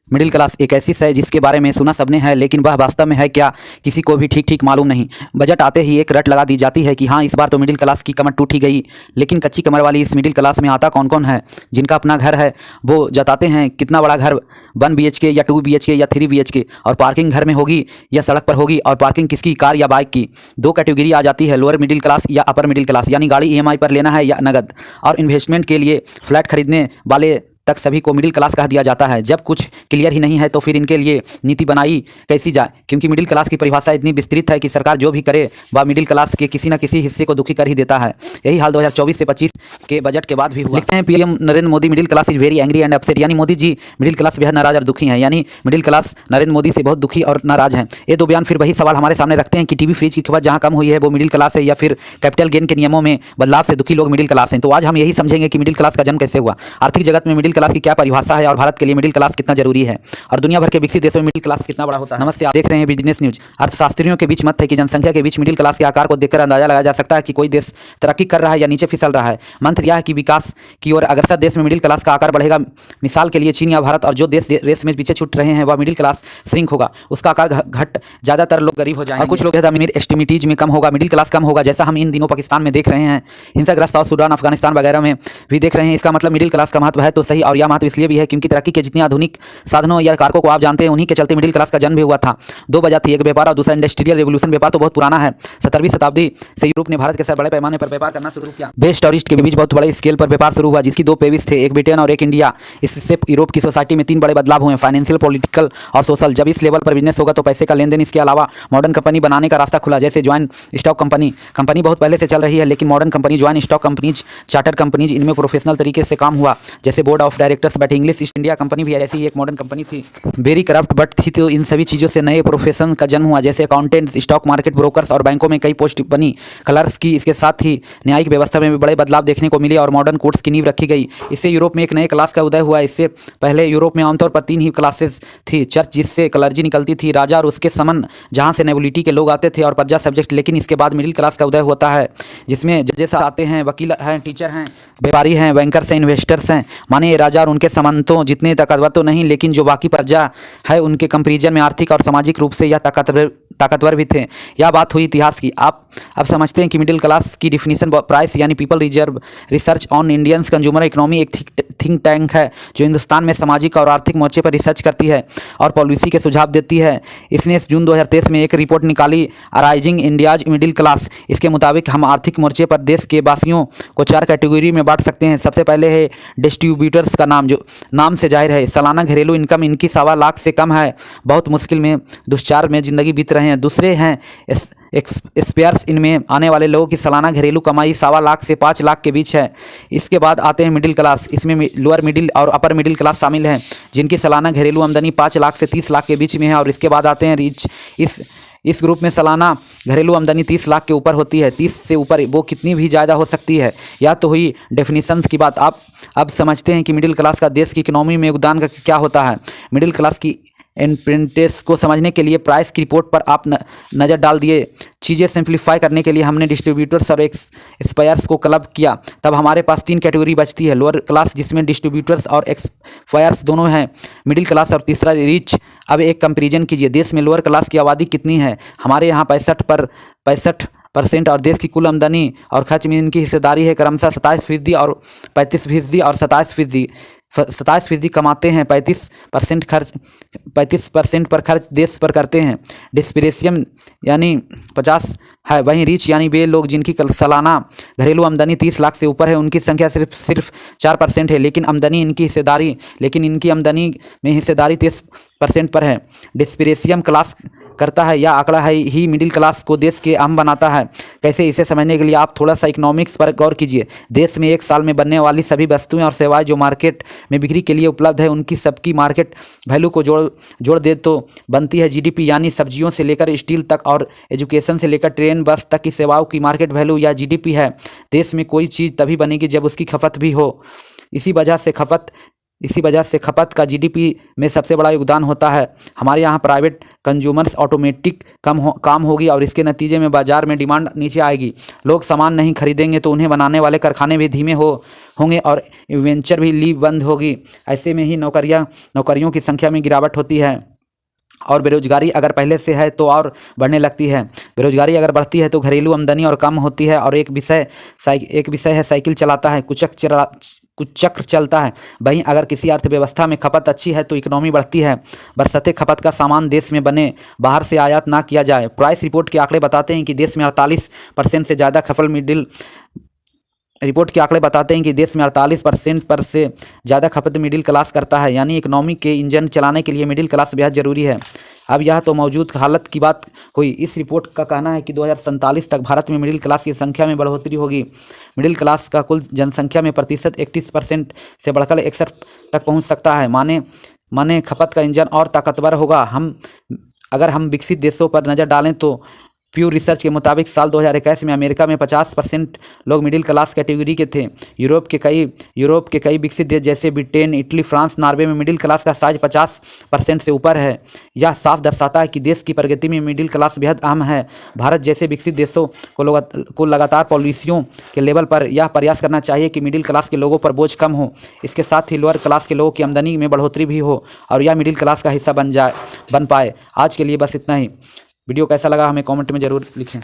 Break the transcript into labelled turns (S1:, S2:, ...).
S1: Middle class एक ऐसी है जिसके बारे में सुना सबने है, लेकिन वह वास्तव में है क्या, किसी को भी ठीक ठीक मालूम नहीं। बजट आते ही एक रट लगा दी जाती है कि हाँ, इस बार तो मिडिल क्लास की कमर टूट ही गई। लेकिन कच्ची कमर वाली इस मिडिल क्लास में आता कौन कौन है? जिनका अपना घर है वो जताते हैं कितना बड़ा घर, 1 BHK या 2 BHK या 3 BHK, और पार्किंग घर में होगी या सड़क पर होगी, और पार्किंग किसकी, कार या बाइक की। 2 कैटेगरी आ जाती है, लोअर मिडिल क्लास या अपर मिडिल क्लास, यानी गाड़ी EMI पर लेना है या नगद। और इन्वेस्टमेंट के लिए फ्लैट खरीदने वाले तक सभी को मिडिल क्लास कह दिया जाता है। जब कुछ क्लियर ही नहीं है तो फिर इनके लिए नीति बनाई कैसी जाए, क्योंकि मिडिल क्लास की परिभाषा इतनी विस्तृत है कि सरकार जो भी करे वह मिडिल क्लास के किसी न किसी हिस्से को दुखी कर ही देता है। यही हाल 2024 से 25 के बजट के बाद भी हुआ। लिखते हैं PM Narendra Modi middle class is very angry and upset, यानी मोदी जी मिडिल क्लास बेहद नाराज और दुखी हैं, यानी मिडिल क्लास नरेंद्र मोदी से बहुत दुखी और नाराज हैं। ये दो बयान फिर वही सवाल हमारे सामने रखते हैं कि टीवी फ्रिज की कीमत जहाँ कम हुई है वो मिडिल क्लास है, या फिर कैपिटल गेन के नियमों में बदलाव से दुखी लोग मिडिल क्लास हैं। तो आज हम यही समझेंगे कि मिडिल क्लास का जन्म कैसे हुआ, आर्थिक जगत में मिडिल क्लास की क्या परिभाषा है, और भारत के लिए मिडिल क्लास कितना जरूरी है, और दुनिया भर के विकसित देशों में मिडिल क्लास कितना बड़ा होता है। नमस्ते, आप देख रहे हैं बिजनेस न्यूज। अर्थशास्त्रियों के बीच मत है कि जनसंख्या के बीच मिडिल क्लास के आकार को देखकर अंदाजा लगाया जा सकता है कि कोई देश तरक्की कर रहा है या नीचे फिसल रहा है। मंत्र यह है कि विकास की ओर अग्रसर देश में मिडिल क्लास का आकार बढ़ेगा। मिसाल के लिए चीन या भारत, और जो देश रेस में पीछे छूट रहे हैं वह मिडिल क्लास श्रिंक होगा, उसका आकार घट, ज्यादातर लोग गरीब हो जाएंगे और कुछ लोग एस्टिमेटीज में कम होगा, मिडिल क्लास कम होगा, जैसा हम इन दिनों पाकिस्तान में देख रहे हैं, हिंसाग्रस्त साउथ सूडान, अफगानिस्तान वगैरह में भी देख रहे हैं। इसका मतलब मिडिल क्लास का महत्व है तो सही, और यह महत्व इसलिए भी है क्योंकि तरक्की के जितने आधुनिक साधनों या कारकों को आप जानते हैं उन्हीं के चलते मिडिल क्लास का जन्म भी हुआ था। 2 वजह थी, एक व्यापार और दूसरा इंडस्ट्रियल रेवोल्यूशन। व्यापार तो बहुत पुराना है, 17वीं शताब्दी से यूरोप ने भारत के साथ बड़े पैमाने पर व्यापार करना शुरू किया। वेस्ट और ईस्ट के बीच बहुत बड़े स्केल पर व्यापार शुरू हुआ, जिसकी 2 पेविस थे, एक ब्रिटेन और एक इंडिया। इससे यूरोप की सोसाइटी में 3 बड़े बदलाव हुए, फाइनेंशियल, पॉलिटिकल और सोशल। जब इस लेवल पर बिजनेस होगा तो पैसे का लेन देन, इसके अलावा मॉडर्न कंपनी बनाने का रास्ता खुला, जैसे ज्वाइन स्टॉक कंपनी। कंपनी बहुत पहले से चल रही है, लेकिन modern company, join stock companies, chartered companies, इनमें प्रोफेशनल तरीके से काम हुआ, जैसे बोर्ड ऑफ डायरेक्टर्स बैठे। इंग्लिश ईस्ट इंडिया कंपनी भी ऐसी ही एक मॉडर्न कंपनी थी, वेरी करप्ट बट थी। तो इन सभी चीज़ों से नए प्रोफेशन का जन्म हुआ, जैसे अकाउंटेंट, स्टॉक मार्केट ब्रोकर्स, और बैंकों में कई पोस्ट बनी, क्लर्क्स की। इसके साथ ही न्यायिक व्यवस्था में भी बड़े बदलाव देखने को मिले और मॉडर्न कोर्ट्स की नींव रखी गई। इससे यूरोप में एक नए क्लास का उदय हुआ। इससे पहले यूरोप में आमतौर पर 3 ही क्लासेस थी, चर्च जिससे क्लर्जी निकलती थी, राजा और उसके समन जहाँ से नोबिलिटी के लोग आते थे, और प्रजा सब्जेक्ट। लेकिन इसके बाद मिडिल क्लास का उदय होता है, जिसमें जजेस आते हैं, वकील हैं, टीचर हैं, व्यापारी हैं, बैंकर्स हैं, इन्वेस्टर्स हैं। माने ये राजा और उनके समंतों जितने ताकतवर तो नहीं, लेकिन जो बाकी प्रजा है उनके कंपेरिजन में आर्थिक और सामाजिक रूप से यह ताकतवर भी थे। यह बात हुई इतिहास की। आप अब समझते हैं कि मिडिल क्लास की डिफिनीशन प्राइस यानी people reserve research on Indians consumer economy एक थिंक टैंक है जो हिंदुस्तान में सामाजिक और आर्थिक मोर्चे पर रिसर्च करती है और पॉलिसी के सुझाव देती है। इसने जून 2023 में एक रिपोर्ट निकाली, अराइजिंग इंडियाज मिडिल क्लास। इसके मुताबिक हम आर्थिक मोर्चे पर देश के वासियों को 4 कैटेगरी में बांट सकते हैं। सबसे पहले है डिस्ट्रीब्यूटर्स का नाम, जो नाम से जाहिर है, सालाना घरेलू इनकम इनकी 1.25 लाख से कम है, बहुत मुश्किल में दुश्चार में ज़िंदगी बीत रहे हैं। दूसरे हैं स्पेयर्स, इनमें आने वाले लोगों की सालाना घरेलू कमाई 1.25 लाख से 5 लाख के बीच है। इसके बाद आते हैं मिडिल क्लास, इसमें लोअर मिडिल और अपर मिडिल क्लास शामिल हैं, जिनकी सालाना घरेलू आमदनी 5 लाख से 30 लाख के बीच में है। और इसके बाद आते हैं रिच। इस ग्रुप में सालाना घरेलू आमदनी 30 लाख के ऊपर होती है, 30 से ऊपर वो कितनी भी ज़्यादा हो सकती है। या तो हुई डेफिनेशंस की बात। आप अब समझते हैं कि मिडिल क्लास का देश की इकोनॉमी में योगदान का क्या होता है। मिडिल क्लास की इंप्रेंटिस को समझने के लिए प्राइस की रिपोर्ट पर आप नज़र डाल दिए। चीज़ें सिंप्लीफाई करने के लिए हमने डिस्ट्रीब्यूटर्स और एक्सपायर्स को क्लब किया, तब हमारे पास 3 कैटेगरी बचती है, लोअर क्लास जिसमें डिस्ट्रीब्यूटर्स और एक्सपायर्स दोनों हैं, मिडिल क्लास और तीसरा रिच। अब एक कंपेरिजन कीजिए, देश में लोअर क्लास की आबादी कितनी है। हमारे यहाँ 65% और देश की कुल आमदनी और खर्च में इनकी हिस्सेदारी है क्रमशः 27% और 35% और 27%। 27% कमाते हैं, 35% पर खर्च देश पर करते हैं। डिस्पेरेशियम यानी 50 है। वहीं रिच यानी वे लोग जिनकी सालाना घरेलू आमदनी 30 लाख से ऊपर है, उनकी संख्या सिर्फ 4% है, लेकिन इनकी आमदनी में हिस्सेदारी 30% पर है। डिस्पेरेशियम क्लास करता है, यह आंकड़ा है ही मिडिल क्लास को देश के अहम बनाता है। कैसे, इसे समझने के लिए आप थोड़ा सा इकोनॉमिक्स पर गौर कीजिए। देश में एक साल में बनने वाली सभी वस्तुएं और सेवाएं जो मार्केट में बिक्री के लिए उपलब्ध है, उनकी सबकी मार्केट वैल्यू को जोड़ दे तो बनती है GDP, यानी सब्जियों से लेकर स्टील तक और एजुकेशन से लेकर ट्रेन बस तक की सेवाओं की मार्केट वैल्यू या GDP है। देश में कोई चीज़ तभी बनेगी जब उसकी खपत भी हो। इसी वजह से खपत इसी वजह से खपत का जीडीपी में सबसे बड़ा योगदान होता है। हमारे यहाँ प्राइवेट कंज्यूमर्स ऑटोमेटिक काम होगी और इसके नतीजे में बाजार में डिमांड नीचे आएगी। लोग सामान नहीं खरीदेंगे तो उन्हें बनाने वाले कारखाने भी धीमे होंगे और वेंचर भी लीव बंद होगी। ऐसे में ही नौकरियों की संख्या में गिरावट होती है और बेरोजगारी अगर पहले से है तो और बढ़ने लगती है। बेरोजगारी अगर बढ़ती है तो घरेलू आमदनी और कम होती है। और एक विषय है साइकिल चलाता है कुछ चक्र चलता है। वहीं अगर किसी अर्थव्यवस्था में खपत अच्छी है तो इकोनॉमी बढ़ती है, बशर्ते खपत का सामान देश में बने, बाहर से आयात ना किया जाए। प्राइस रिपोर्ट के आंकड़े बताते हैं कि देश में 48% से ज़्यादा खपत मिडिल क्लास करता है, यानी इकोनॉमी के इंजन चलाने के लिए मिडिल क्लास बेहद जरूरी है। अब यह तो मौजूद हालत की बात हुई। इस रिपोर्ट का कहना है कि 2047 तक भारत में मिडिल क्लास की संख्या में बढ़ोतरी होगी। मिडिल क्लास का कुल जनसंख्या में प्रतिशत 31% से बढ़कर 61 तक पहुंच सकता है। माने खपत का इंजन और ताकतवर होगा। अगर हम विकसित देशों पर नज़र डालें तो प्यू रिसर्च के मुताबिक साल 2021 में अमेरिका में 50% लोग मिडिल क्लास कैटेगरी के थे। यूरोप के कई विकसित देश जैसे ब्रिटेन, इटली, फ्रांस, नॉर्वे में मिडिल क्लास का साइज 50% से ऊपर है। यह साफ दर्शाता है कि देश की प्रगति में मिडिल क्लास बेहद अहम है। भारत जैसे विकसित देशों को लगातार पॉलिसियों के लेवल पर यह प्रयास करना चाहिए कि मिडिल क्लास के लोगों पर बोझ कम हो, इसके साथ ही लोअर क्लास के लोगों की आमदनी में बढ़ोतरी भी हो और यह मिडिल क्लास का हिस्सा बन पाए। आज के लिए बस इतना ही। वीडियो कैसा लगा हमें कमेंट में ज़रूर लिखें।